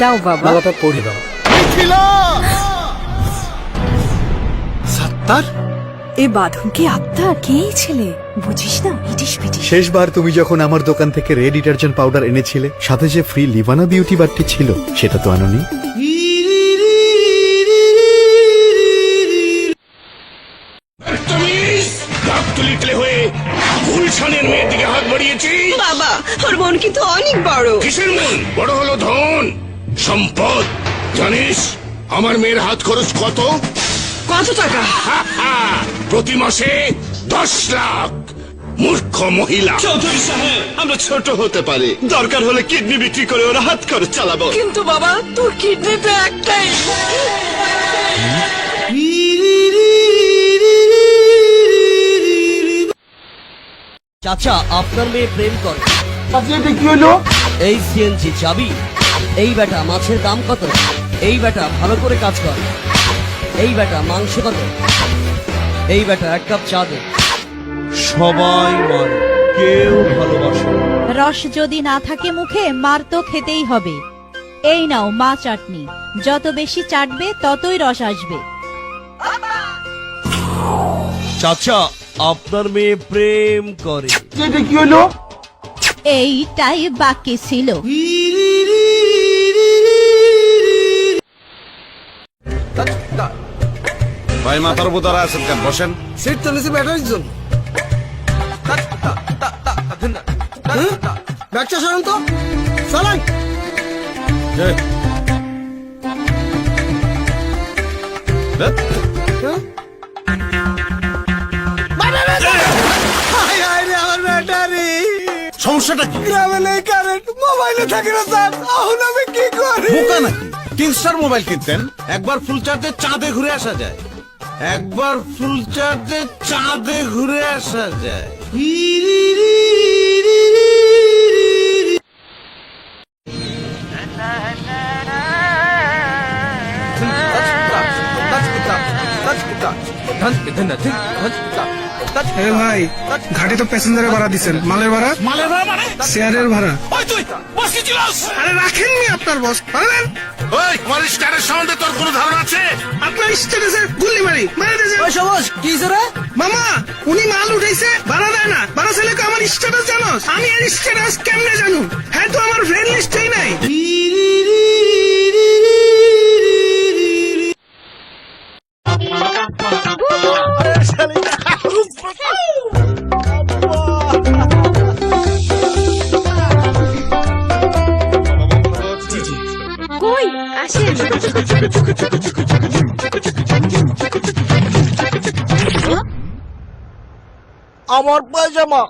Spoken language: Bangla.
দাও বাবা। বাবাটা পড়ি দাও। সাত্তার, এ বাঁধন কি আত্মার? কে এই ছেলে? বুঝিস না, ইটিস পিটিস। শেষবার তুমি যখন আমার দোকান থেকে রেড ডিটারজেন্ট পাউডার এনেছিলে, সাথে যে ফ্রি লিভানা বিউটি বারটি ছিল, সেটা তো আনোনি। হয়ে গুলশানের মেয়ের দিকে হাত বাড়িয়েছি। বাবা, ওর মন কিন্তু অনেক বড়। কিসের মন বড় হলো? ধন সম্পদ। জানিস আমার মেয়ের হাত খরচ কত? কত টাকা? প্রতি মাসে 10 লাখ। মূর্খ মহিলা। চৌধুরী সাহেব, আমরা ছোট হতে পারি, দরকার হলে কিডনি বিক্রি করে ওরা হাত খরচ চালাবো। কিন্তু বাবা, তোর কিডনি তো একটাই। চাচা, আপনার মেয়ে প্রেম করে। কি হলো? এই সিএনজি চাবি। এই বেটা মাছের দাম কত? এই বেটা ভালো করে কাজ কর। এই বেটা মাংস কত? এই বেটা 1 কাপ চা দে। সবাই মারে, কেউ ভালোবাসে না। রস যদি না থাকে মুখে, মার তো খেতেই হবে। এই নাও মা চাটনি, যত বেশি চাটবে ততই রস আসবে। চাচা, আপনার মেয়ে প্রেম করে। কি হলো? এইটাই বাকি ছিল। ভাই মাথার উপর দাঁড়া আছেন কেন? বসেন। সিট তো নিচে ব্যাটারির জন্য। ব্যাগটা সরান তো, চালান। সমস্যাটা কি? গ্রামে নেই কারেন্ট, মোবাইলে থাকে না স্যার। এখন আমি কি করি? বোকা নাকি? কিংস্টার মোবাইল কিনতেন, একবার ফুল চার্জে চাঁদে ঘুরে আসা যায়। একবার ফুল চার্জে চাঁদে ঘুরে আসা যায়। ভাই, ঘাটে তো প্যাসেঞ্জারের ভাড়া দিচ্ছেন, মালের ভাড়া? মালের ভাড়া মানে? শেয়ারের ভাড়া। ওই তুই বস কি ছিলাস? আরে রাখেননি আপনার বস, পারেন? ওই আমার স্টারের সম্বন্ধে তোর কোনো ধারণা আছে? আপনার স্ট্যাটাসে গুল্লি মারি মারি দিয়েছে। ওই সবুজ, কি রে? মামা, উনি মাল উঠাইছে, ভাড়া দেয় না। ভাড়া ছেলেকে আমার স্ট্যাটাস জানোস? আমি এর স্ট্যাটাস কেমনে জানু? হ্যাঁ, তো আমার ফ্রেন্ড লিস্টেই নাই। কই আসেন। আমার পায়জামা।